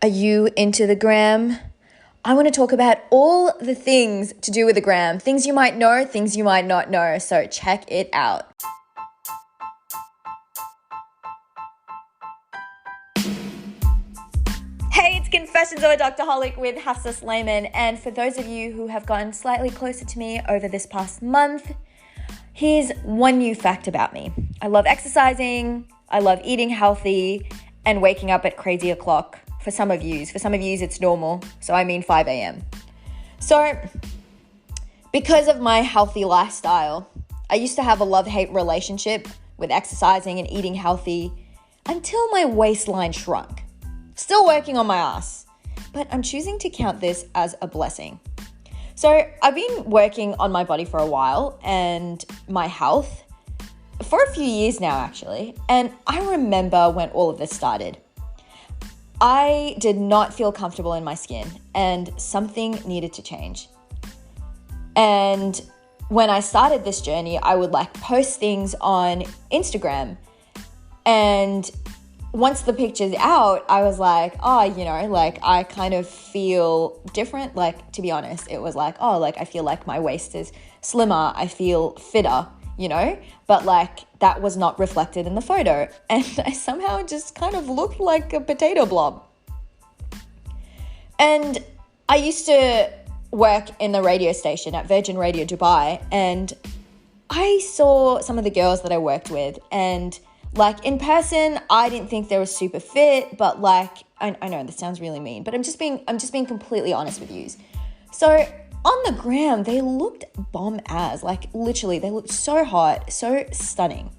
Are you into the gram? I want to talk about all the things to do with the gram, things you might know, things you might not know, so check it out. Hey, it's Confessions of a Doctorholic with Hafsa Slayman, and for those of you who have gotten slightly closer to me over this past month, here's one new fact about me. I love exercising, I love eating healthy, and waking up at crazy o'clock. For some of yous it's normal, so I mean 5 a.m. So, because of my healthy lifestyle, I used to have a love-hate relationship with exercising and eating healthy until my waistline shrunk. Still working on my ass, but I'm choosing to count this as a blessing. So I've been working on my body for a while and my health for a few years now, actually. And I remember when all of this started. I did not feel comfortable in my skin and something needed to change. And when I started this journey, I would post things on Instagram. And once the picture's out, I was like, I kind of feel different. To be honest, it was I feel like my waist is slimmer. I feel fitter, but that was not reflected in the photo. And I somehow just kind of looked like a potato blob. And I used to work in the radio station at Virgin Radio Dubai, and I saw some of the girls that I worked with, and in person, I didn't think they were super fit, but I know this sounds really mean, but I'm just being completely honest with you. So on the gram, they looked bomb ass, literally, they looked so hot, so stunning.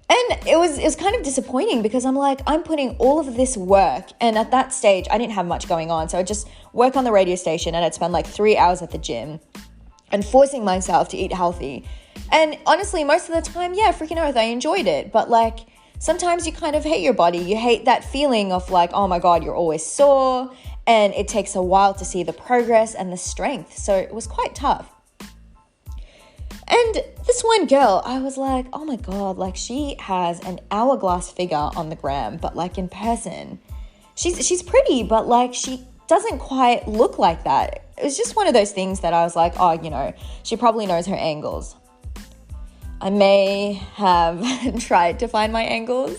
And it was kind of disappointing because I'm putting all of this work, and at that stage, I didn't have much going on, so I'd just work on the radio station, and I'd spend 3 hours at the gym and forcing myself to eat healthy. And honestly, most of the time, freaking oath, I enjoyed it. But sometimes you kind of hate your body. You hate that feeling of oh my God, you're always sore. And it takes a while to see the progress and the strength. So it was quite tough. And this one girl, I was oh my God, she has an hourglass figure on the gram. But in person, she's pretty, but she doesn't quite look like that. It was just one of those things that I was she probably knows her angles. I may have tried to find my angles,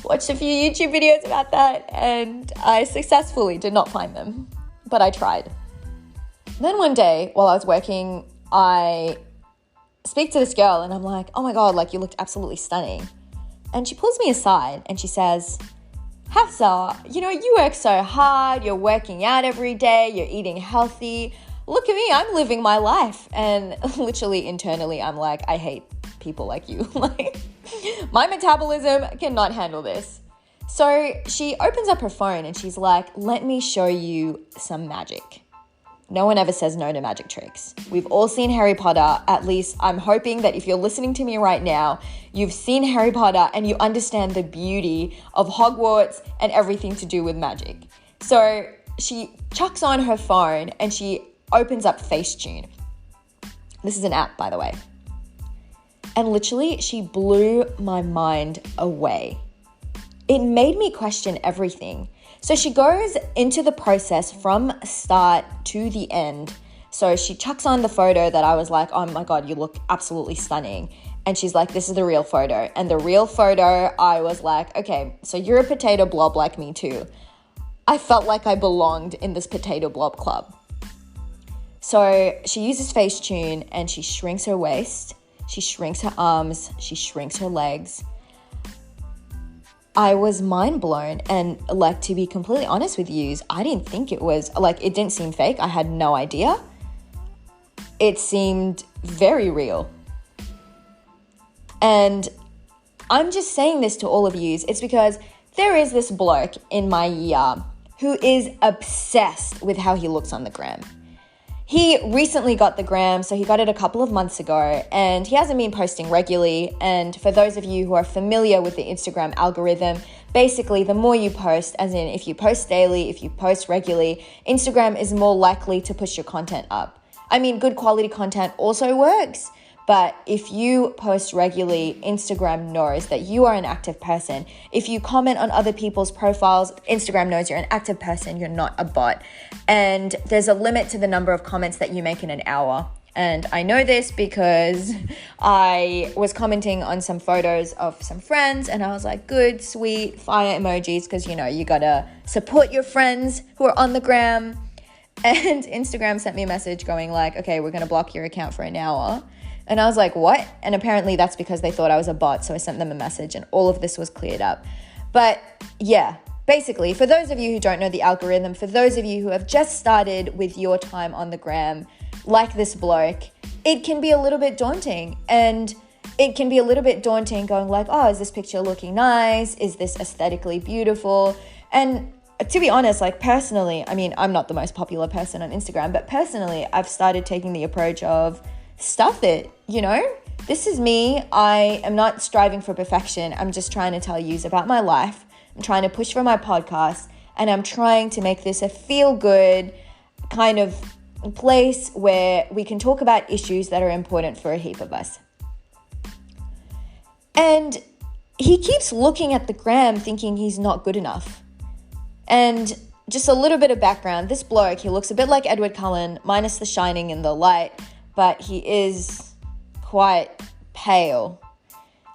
watched a few YouTube videos about that, and I successfully did not find them, but I tried. Then one day, while I was working, I speak to this girl, and I'm oh my God, you looked absolutely stunning. And she pulls me aside, and she says, Hafsa, you work so hard, you're working out every day, you're eating healthy. Look at me, I'm living my life. And literally internally, I'm I hate people like you. My metabolism cannot handle this. So she opens up her phone and she's let me show you some magic. No one ever says no to magic tricks. We've all seen Harry Potter. At least I'm hoping that if you're listening to me right now, you've seen Harry Potter and you understand the beauty of Hogwarts and everything to do with magic. So she chucks on her phone and she opens up Facetune. This is an app, by the way. And literally, she blew my mind away. It made me question everything. So she goes into the process from start to the end. So she chucks on the photo that I was oh my God, you look absolutely stunning. And she's this is the real photo. And the real photo, I was okay, so you're a potato blob like me too. I felt like I belonged in this potato blob club. So she uses Facetune and she shrinks her waist, she shrinks her arms, she shrinks her legs. I was mind blown, and to be completely honest with you, I didn't think it was, it didn't seem fake. I had no idea. It seemed very real. And I'm just saying this to all of you, it's because there is this bloke in my year who is obsessed with how he looks on the gram. He recently got the gram, so he got it a couple of months ago, and he hasn't been posting regularly. And for those of you who are familiar with the Instagram algorithm, basically the more you post, as in if you post daily, if you post regularly, Instagram is more likely to push your content up. I mean, good quality content also works, But if you post regularly, Instagram knows that you are an active person. If you comment on other people's profiles, Instagram knows you're an active person, you're not a bot. And there's a limit to the number of comments that you make in an hour. And I know this because I was commenting on some photos of some friends and I was like, good, sweet, fire emojis, because, you know, you gotta support your friends who are on the gram. And Instagram sent me a message going like, okay, we're gonna block your account for an hour. And I was like, what? And apparently that's because they thought I was a bot. So I sent them a message and all of this was cleared up. But yeah, basically, for those of you who don't know the algorithm, for those of you who have just started with your time on the gram, like this bloke, it can be a little bit daunting. And it can be a little bit daunting going like, oh, is this picture looking nice? Is this aesthetically beautiful? And to be honest, like personally, I mean, I'm not the most popular person on Instagram, but personally, I've started taking the approach of stuff it, you know? This is me. I am not striving for perfection. I'm just trying to tell you about my life. I'm trying to push for my podcast, and I'm trying to make this a feel-good kind of place where we can talk about issues that are important for a heap of us. And he keeps looking at the gram thinking he's not good enough. And just a little bit of background, this bloke, he looks a bit like Edward Cullen, minus the shining in the light, but he is quite pale.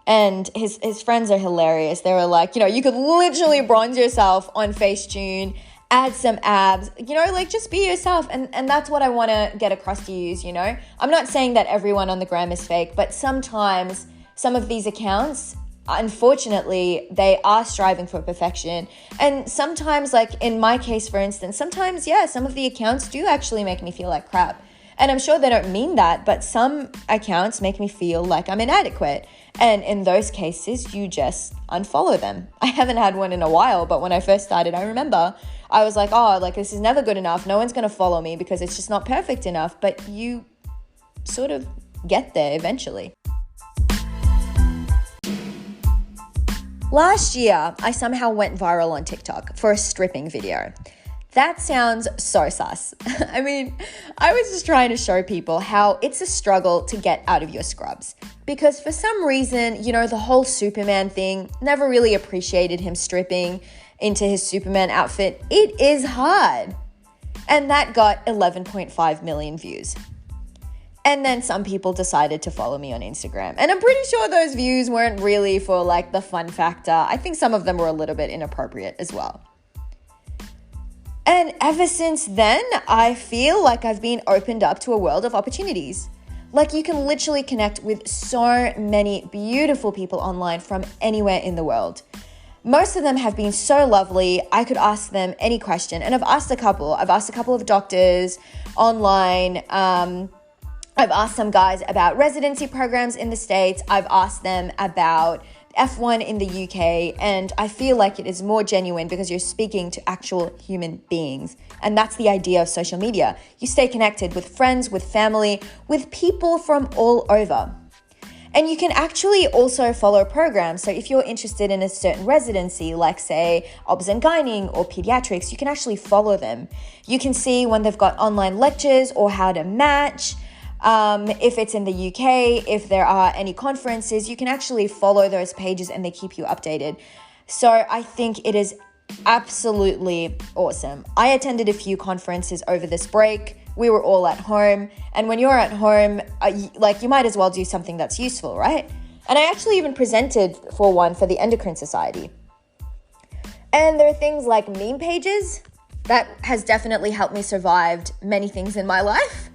And his friends are hilarious. They were like, you know, you could literally bronze yourself on Facetune, add some abs, you know, like just be yourself. And that's what I want to get across to you, you know. I'm not saying that everyone on the gram is fake, but sometimes some of these accounts, unfortunately, they are striving for perfection. And sometimes, like in my case, for instance, sometimes, yeah, some of the accounts do actually make me feel like crap. And I'm sure they don't mean that, but some accounts make me feel like I'm inadequate. And in those cases, you just unfollow them. I haven't had one in a while, but when I first started, I remember I was like, oh, like this is never good enough. No one's going to follow me because it's just not perfect enough. But you sort of get there eventually. Last year, I somehow went viral on TikTok for a stripping video. That sounds so sus. I mean, I was just trying to show people how it's a struggle to get out of your scrubs. Because for some reason, you know, the whole Superman thing, never really appreciated him stripping into his Superman outfit. It is hard. And that got 11.5 million views. And then some people decided to follow me on Instagram. And I'm pretty sure those views weren't really for like the fun factor. I think some of them were a little bit inappropriate as well. And ever since then, I feel like I've been opened up to a world of opportunities. Like you can literally connect with so many beautiful people online from anywhere in the world. Most of them have been so lovely. I could ask them any question. And I've asked a couple. I've asked a couple of doctors online. I've asked some guys about residency programs in the States. I've asked them about F1 in the UK, and I feel like it is more genuine because you're speaking to actual human beings. And that's the idea of social media. You stay connected with friends, with family, with people from all over. And you can actually also follow programs. So if you're interested in a certain residency, like say obs and gynae or pediatrics, you can actually follow them. You can see when they've got online lectures or how to match. If it's in the UK, if there are any conferences, you can actually follow those pages and they keep you updated. So I think it is absolutely awesome. I attended a few conferences over this break. We were all at home. And when you're at home, you might as well do something that's useful, right? And I actually even presented for one for the Endocrine Society. And there are things like meme pages that has definitely helped me survive many things in my life.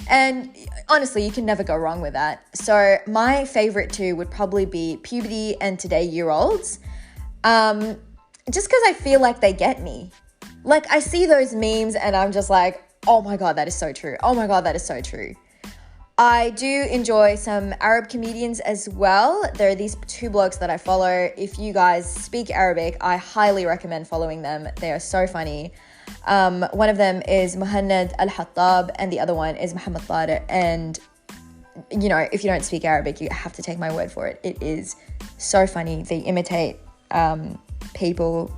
And honestly, you can never go wrong with that. So my favorite two would probably be puberty and today year-olds. Just because I feel like they get me. Like I see those memes and I'm just like, oh my God, that is so true. Oh my God, that is so true. I do enjoy some Arab comedians as well. There are these two blogs that I follow. If you guys speak Arabic, I highly recommend following them. They are so funny. One of them is Muhannad Al-Hattab and the other one is Muhammad Tariq. And, you know, if you don't speak Arabic, you have to take my word for it. It is so funny. They imitate people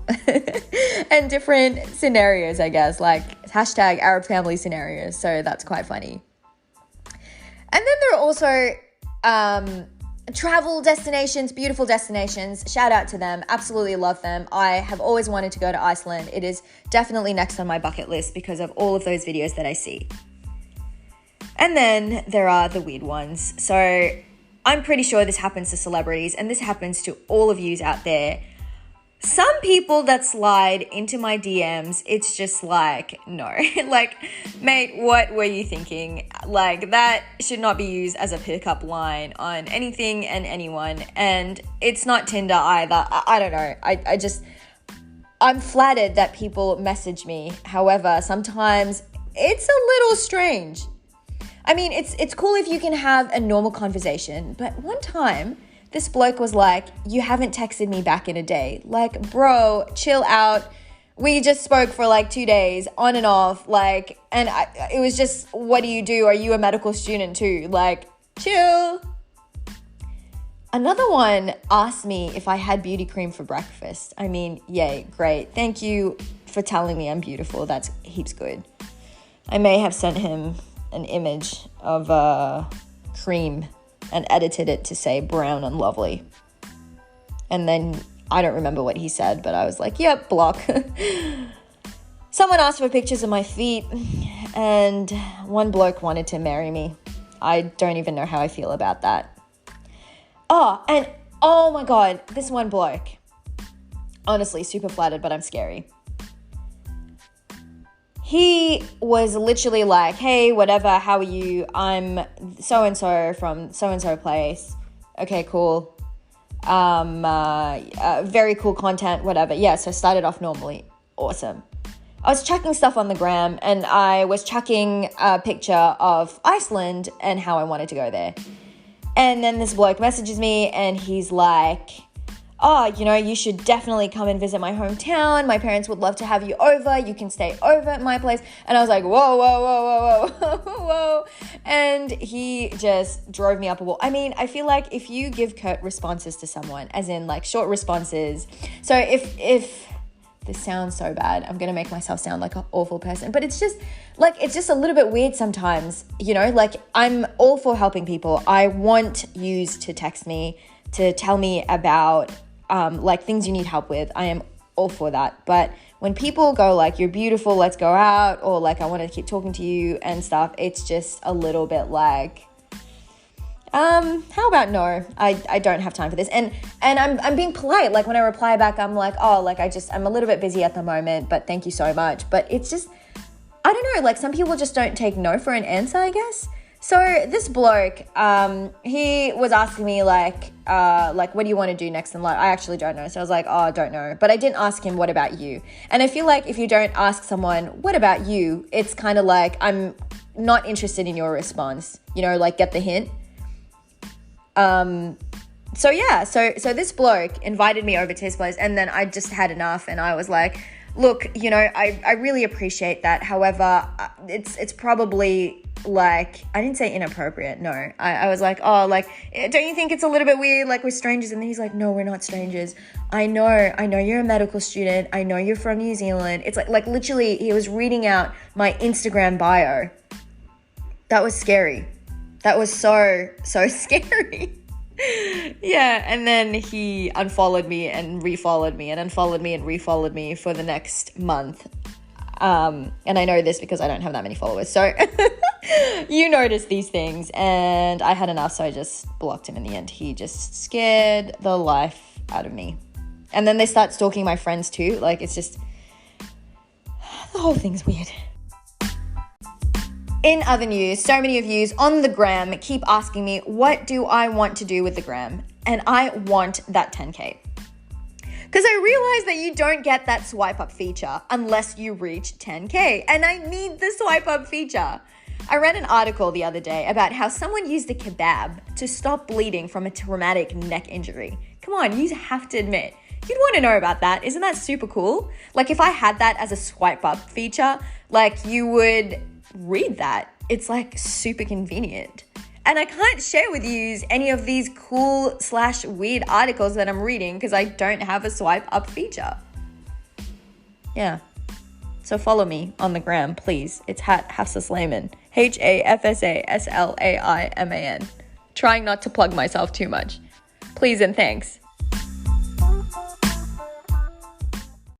and different scenarios, I guess, like #Arab family scenarios. So that's quite funny. And then there are also travel destinations, beautiful destinations. Shout out to them. Absolutely love them. I have always wanted to go to Iceland. It is definitely next on my bucket list because of all of those videos that I see. And then there are the weird ones. So I'm pretty sure this happens to celebrities, and this happens to all of yous out there. Some people that slide into my DMs, it's just like, no. Like, mate, what were you thinking? Like, that should not be used as a pickup line on anything and anyone. And it's not Tinder either. I don't know. I'm flattered that people message me. However, sometimes it's a little strange. I mean, it's cool if you can have a normal conversation, but one time this bloke was like, you haven't texted me back in a day. Like, bro, chill out. We just spoke for like 2 days on and off. Like, and it was just, what do you do? Are you a medical student too? Like, chill. Another one asked me if I had beauty cream for breakfast. I mean, yay, great. Thank you for telling me I'm beautiful. That's heaps good. I may have sent him an image of cream and edited it to say brown and lovely. And then I don't remember what he said, but I was like, yep, block. Someone asked for pictures of my feet, and one bloke wanted to marry me. I don't even know how I feel about that. Oh, and oh my God, this one bloke. Honestly, super flattered, but I'm scary. He was literally like, hey, whatever, how are you? I'm so-and-so from so-and-so place. Okay, cool. Very cool content, whatever. Yeah, so started off normally. Awesome. I was chucking stuff on the gram, and I was chucking a picture of Iceland and how I wanted to go there. And then this bloke messages me, and he's like, oh, you know, you should definitely come and visit my hometown. My parents would love to have you over. You can stay over at my place. And I was like, whoa, whoa, whoa, whoa, whoa, whoa. And he just drove me up a wall. I mean, I feel like if you give curt responses to someone, as in like short responses. So if this sounds so bad, I'm going to make myself sound like an awful person, but it's just a little bit weird sometimes, you know, like I'm all for helping people. I want yous to text me, to tell me about like things you need help with. I am all for that. But when people go like, you're beautiful, let's go out, or like, I want to keep talking to you and stuff, it's just a little bit like, how about no, I don't have time for this. And I'm being polite. Like when I reply back, I'm like, oh, like I'm a little bit busy at the moment, but thank you so much. But it's just, I don't know, like some people just don't take no for an answer, I guess. So this bloke, he was asking me like, what do you want to do next in life? I actually don't know. So I was like, oh, I don't know. But I didn't ask him, what about you? And I feel like if you don't ask someone, what about you? It's kind of like, I'm not interested in your response, you know, like get the hint. So yeah, so this bloke invited me over to his place, and then I just had enough, and I was like, look, you know, I really appreciate that. However, it's probably like, I didn't say inappropriate. No, I was like, oh, like, don't you think it's a little bit weird? Like we're strangers. And then he's like, no, we're not strangers. I know you're a medical student. I know you're from New Zealand. It's like literally he was reading out my Instagram bio. That was scary. That was so scary. Yeah, and then he unfollowed me and refollowed me and unfollowed me and refollowed me for the next month. And I know this because I don't have that many followers. So you notice these things, and I had enough, so I just blocked him in the end. He just scared the life out of me. And then they start stalking my friends too. Like it's just, the whole thing's weird. In other news, so many of yous on the gram keep asking me, what do I want to do with the gram? And I want that 10K. Because I realize that you don't get that swipe up feature unless you reach 10K. And I need the swipe up feature. I read an article the other day about how someone used a kebab to stop bleeding from a traumatic neck injury. Come on, you have to admit, you'd want to know about that. Isn't that super cool? Like if I had that as a swipe up feature, like you would read that. It's like super convenient. And I can't share with you any of these cool / weird articles that I'm reading because I don't have a swipe up feature. Yeah. So follow me on the gram, please. It's Hafsa Slayman. HAFSASLAIMAN. trying not to plug myself too much. Please and thanks.